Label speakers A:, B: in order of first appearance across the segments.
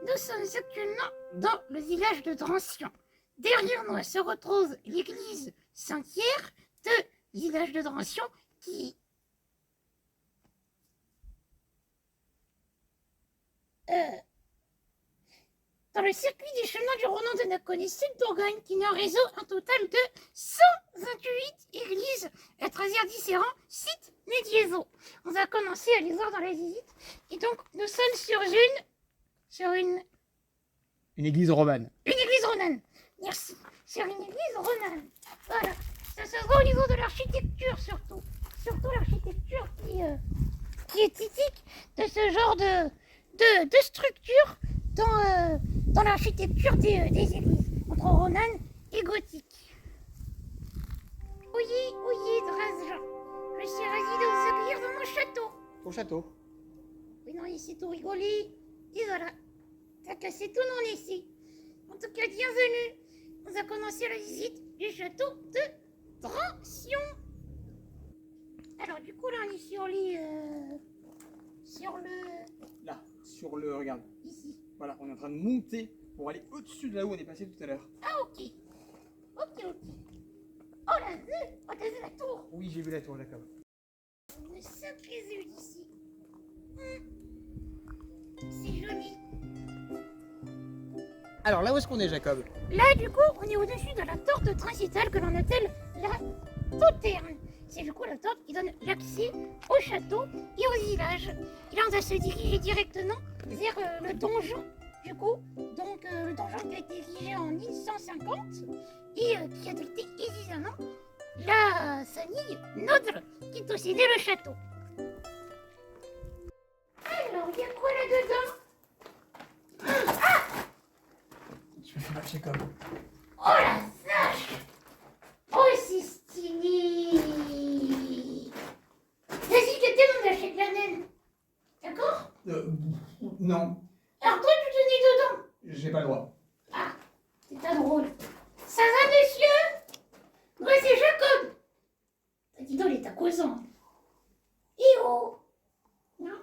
A: Nous sommes actuellement dans le village de Drancian. Derrière nous se retrouve l'église Saint-Pierre de village de Drancian qui... dans le circuit des chemins du Ronan de Naconnet Sud-Bourgogne qui nous réseau un total de 128 églises à travers différents sites médiévaux. On va commencer à les voir dans la visite. Et donc, nous sommes sur une
B: église romane.
A: Une église romane. Merci. Sur une église romane. Voilà. Ça se voit au niveau de l'architecture surtout. Surtout l'architecture qui est typique de ce genre de structure dans l'architecture des églises, entre romane et gothique. Oyez, Drazjan. Je suis ravi de vous accueillir dans mon château.
B: Au château.
A: Oui, non, ici tout rigoler. Et voilà. T'as cassé tout non ici. En tout cas, bienvenue. On va commencer la visite du château de Drancian. Alors, du coup, là, on est sur
B: Là, sur le... Regarde.
A: Ici.
B: Voilà, on est en train de monter pour aller au-dessus de là où on est passé tout à l'heure.
A: Ah, ok. Ok. Oh, la vue. Oh, t'as vu la tour?
B: Oui, j'ai vu la tour, Jacob.
A: Une sacrée vue d'ici. C'est joli.
B: Alors, là où est-ce qu'on est, Jacob?
A: Là, du coup, on est au-dessus de la torte principale que l'on appelle la poterne. C'est du coup la torte qui donne l'accès au château et au village. Et là, on va se diriger directement vers le donjon, du coup. Donc, le donjon qui a été érigé en 1150 et qui a été évidemment la famille Nodre qui possédait le château. Alors, il y a quoi là-dedans?
B: Tu me fais mal, Jacob.
A: Oh la vache! Oh, c'est stylé! Vas-y, que t'es mon lâcher de la naine. D'accord?
B: Non,
A: Alors toi, tu te mets dedans.
B: j'ai pas le droit.
A: Ah, c'est pas drôle. Ça va, monsieur? Moi, c'est Jacob. Dis donc, il est à causant. Eh oh! Non?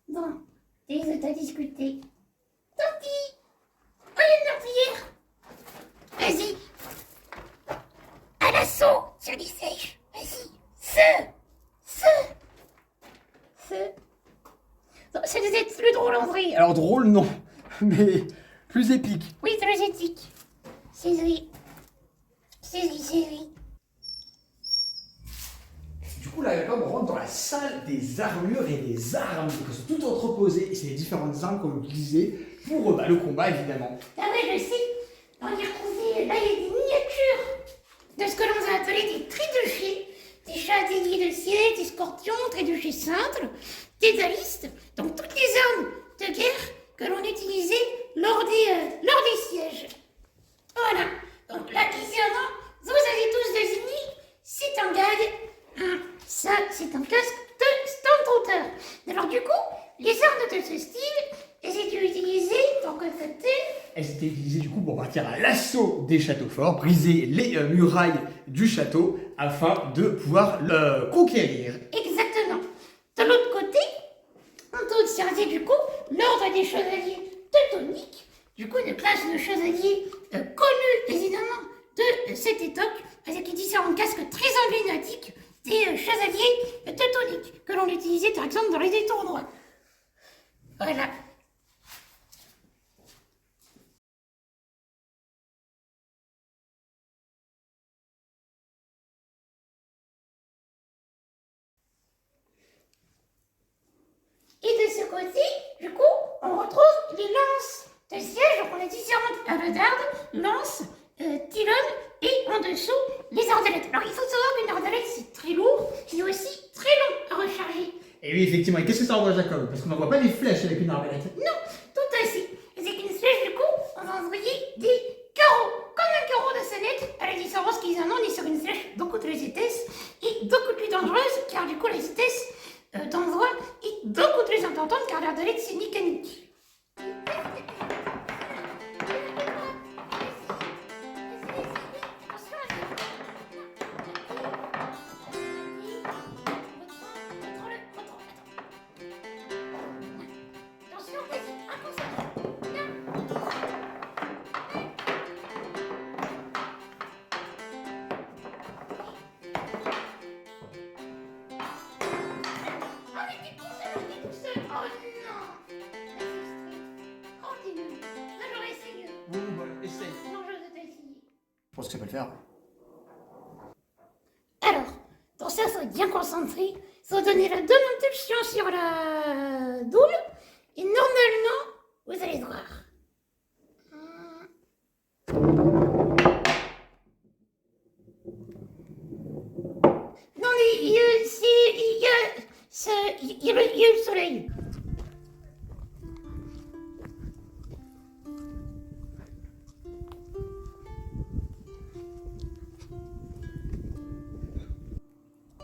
A: Bon, et t'as discuté. Tant pis! Oh, il y a une meurtrière! Vas-y! À l'assaut sur les sèches! Vas-y! Feu! Non, ça devait être plus drôle en vrai!
B: Alors, drôle, non, mais plus épique.
A: Oui, très éthique. C'est vrai.
B: Du coup, là, Jacob, on rentre dans la salle des armures et des armes qui sont toutes entreposées. Et c'est les différentes armes qu'on utilisait pour le combat, évidemment.
A: Ah ouais, je sais. On y a retrouvé, là, il y a des miniatures de ce que l'on a appelé des tréduchés. Des chats déliés de ciel, des scorpions, tréduchés simples, des alistes. Donc toutes les armes de guerre que l'on utilisait lors des sièges. Voilà. Donc là, évidemment, vous avez tous deviné, c'est un gag. Hein, ça, c'est un casque de Stormtrooper. Alors du coup, les armes de ce style, elles étaient utilisées pour contacter.
B: Elles étaient utilisées du coup pour partir à l'assaut des châteaux forts, briser les murailles du château afin de pouvoir le conquérir.
A: Exactement. De l'autre côté, on peut observer du coup l'ordre des chevaliers teutoniques, du coup une classe de chevaliers connue évidemment de cette époque, avec les différents casques très emblématiques des chevaliers teutoniques que l'on utilisait par exemple dans les tournois. Voilà. Et de ce côté, du coup, on retrouve les lances de siège. Donc on a différentes hallebardes, lances, tylonnes et en dessous les arbalètes. Alors il faut savoir qu'une arbalète c'est très lourd, c'est aussi très long à recharger.
B: Et oui, effectivement. Et qu'est-ce que ça envoie, Jacob? Parce qu'on n'envoie pas des flèches avec une arbalète.
A: Non, tout à fait. Avec une flèche, du coup, on va envoyer des carreaux, comme un carreau de sonnette, à la différence qu'évidemment on est sur une flèche beaucoup plus épaisse et beaucoup plus dangereuse, car du coup la vitesse d'envoi est beaucoup plus importante, car l'arbalète c'est mécanique. Attention, vas-y, attention.
B: pense que ça peut le faire.
A: Alors, pour ça, faut être bien concentré. Faut donner la bonne impulsion sur la boule. Et normalement, vous allez voir. Non, mais il y a le soleil.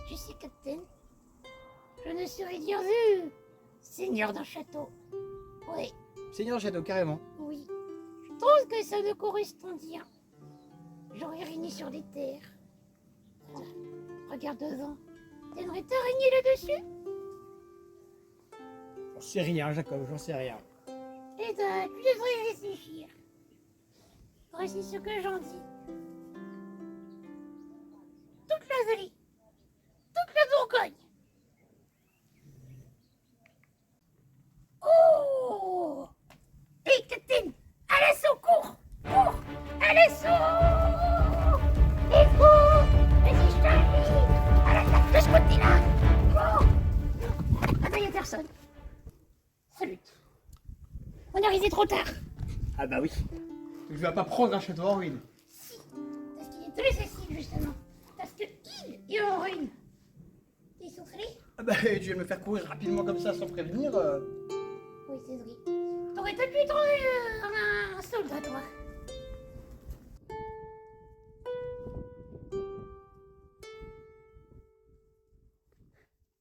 A: Tu sais, Captain, je ne serais dire vu seigneur d'un château. Oui,
B: Seigneur Château, carrément.
A: oui. Je trouve que ça me correspond bien. J'aurais régné sur des terres. Voilà. Regarde devant. T'aimerais te régner là-dessus?
B: J'en sais rien, Jacob, j'en sais rien.
A: Eh ben, tu devrais y réfléchir. Voici ce que j'en dis. Toute la vallée, toute la Bourgogne. Oh! Hé, Captain, à l'assaut, cours! Cours! À l'assaut! Les fous! Vas-y, Charlie! À l'attaque de ce côté-là! Cours! Ah ben, y'a personne. Salut. On est arrivé trop tard.
B: Ah bah oui. Tu vas pas prendre un château en ruine.
A: Si, parce qu'il est très facile, justement. Parce que il est en ruine. T'es soufflé?
B: Ah bah tu viens de me faire courir rapidement comme ça sans prévenir.
A: Oui, c'est vrai. T'aurais peut-être pu trouver un soldat, toi.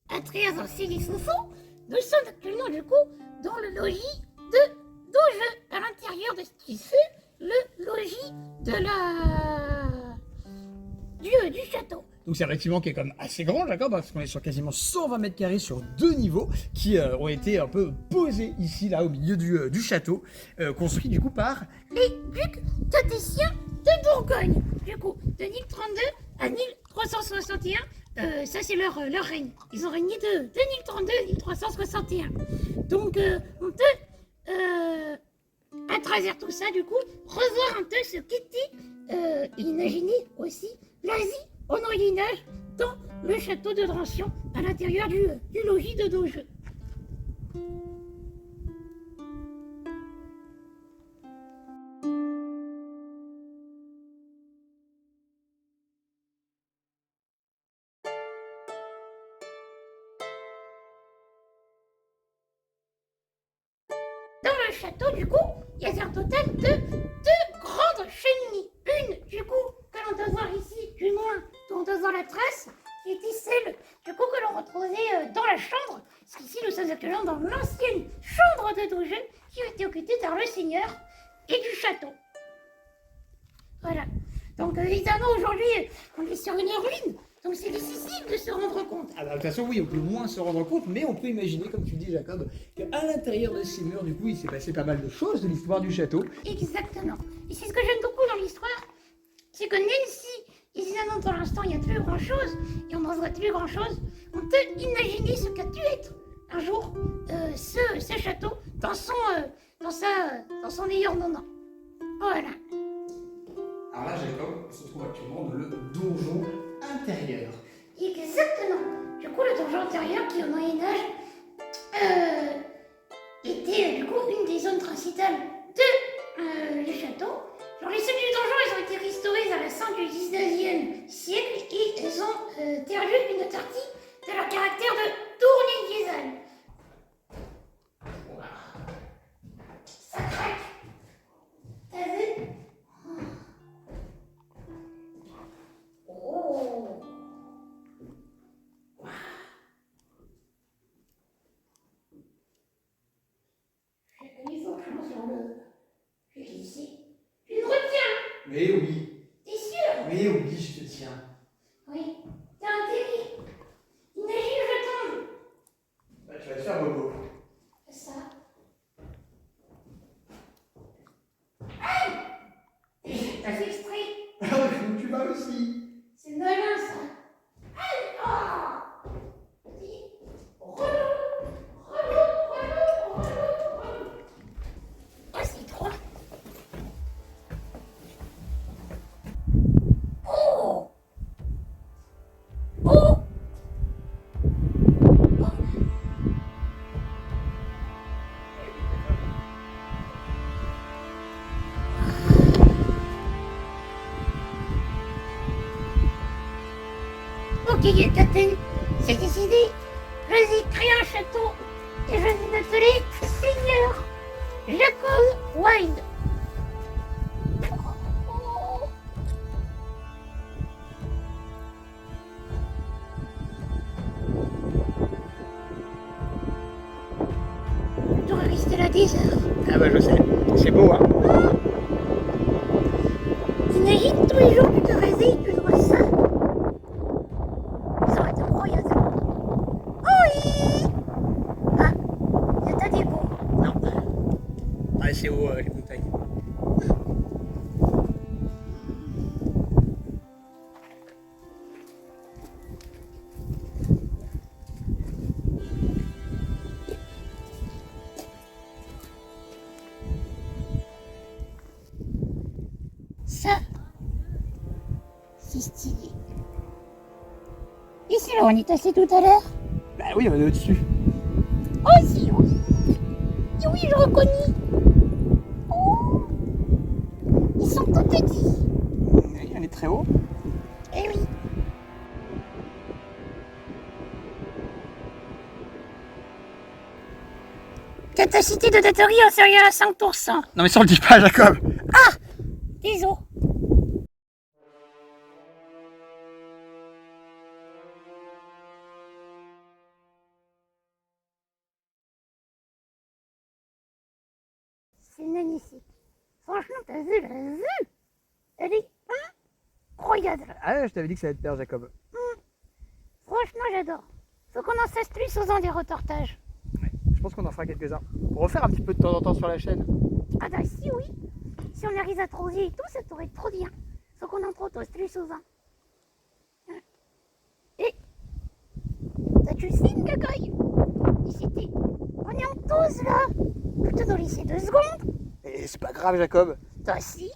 A: Après avoir sévi Foufou, nous sommes actuellement, du coup, dans le logis de Doge. À l'intérieur de ce qui fut le logis de du château.
B: Donc c'est un bâtiment qui est quand même assez grand, Jacob, parce qu'on est sur quasiment 120 mètres carrés sur 2 niveaux qui ont été un peu posés ici, là, au milieu du château, construit du coup par...
A: Les ducs tatessiens de Bourgogne. Du coup, de 1032 à 1361, ça c'est leur règne. Ils ont régné de 1032 à 1361. Donc, on peut, à travers tout ça, du coup, revoir un peu ce qu'était, imaginer aussi l'Asie au Moyen-Âge dans le château de Drancion, à l'intérieur du logis de Doge. Dans le château, du coup, il y a un total de 2 grandes cheminées. Une, du coup, que l'on peut voir ici, du moins, dont on peut voir la trace, qui était celle, du coup, que l'on retrouvait dans la chambre. Parce qu'ici, nous sommes actuellement dans l'ancienne chambre de Doge, qui a été occupée par le seigneur et du château. Voilà. Donc, évidemment, aujourd'hui, on est sur une ruine. Donc, c'est difficile de se rendre compte.
B: Ah bah, de toute façon, oui, on peut moins se rendre compte, mais on peut imaginer, comme tu dis, Jacob, qu'à l'intérieur de ces murs, du coup, il s'est passé pas mal de choses de l'histoire du château.
A: Exactement. Et c'est ce que j'aime beaucoup dans l'histoire, c'est que même si, évidemment, pour l'instant, il n'y a plus grand-chose, et on n'en voit plus grand-chose, on peut imaginer ce qu'a dû être un jour ce château dans son meilleur moment. Voilà.
B: Alors là, Jacob, on se trouve actuellement dans le donjon intérieur.
A: Exactement. Du coup, le donjon intérieur qui, au Moyen-Âge, était du coup une des zones principales du château. Alors, les cellules du donjon, elles ont été restaurées à la fin du 19e siècle et elles ont perdu une partie de leur caractère de tourniquet. Ça craque. T'as vu? Oh. J'ai mis franchement sur le... J'ai glissé. Tu me retiens?
B: Mais oui,
A: T'es sûr?
B: mais oui, je te tiens.
A: Oui. T'as intérêt. Imagine que je tombe.
B: Bah, tu vas te faire bobo.
A: Ça. Aïe! T'as fait exprès.
B: Ah ouais, tu vas aussi.
A: C'est malin ça. Aïe! Ah! Dis, relou! Oh, c'est trop. Ok, capitaine, c'est décidé. Je vais créer un château et je vais m'appeler Seigneur Jacob Wild. J'aurais resté là des heures.
B: Ah bah je sais, c'est beau hein.
A: T'imagines tous les jours tu te réveilles et tu vois ça. Ça aurait été incroyable. Oui. Ah, c'est un dépôt.
B: Non. Ah c'est haut les montagnes.
A: Ça, c'est stylé. Et c'est là où on est assis tout à l'heure.
B: Bah oui, on est au-dessus.
A: Oh si, oui. Et oui, je reconnais. Oh. Ils sont tout petits.
B: Oui, on est très haut.
A: Eh oui. Capacité de batterie inférieure à 5%.
B: Non mais ça on le dit pas Jacob.
A: Désolé. C'est magnifique. Franchement, t'as vu la vue? Elle est incroyable.
B: Ah je t'avais dit que ça allait te plaire Jacob.
A: Franchement, j'adore. Faut qu'on en fasse plus aux des reportages.
B: Ouais, je pense qu'on en fera quelques-uns. Pour refaire un petit peu de temps en temps sur la chaîne.
A: Ah bah si, oui. Si on arrive à trouver et tout, ça pourrait être trop bien. Faut qu'on en propose plus souvent. Et... Toi, tu signes, Gagoy? Et c'était... On est en pause, là. Je te dois laisser 2 secondes.
B: Et c'est pas grave Jacob.
A: Toi aussi.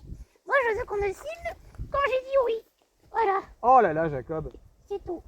A: Moi, je veux qu'on me signe quand j'ai dit oui. Voilà,
B: Oh là là Jacob.
A: c'est tout.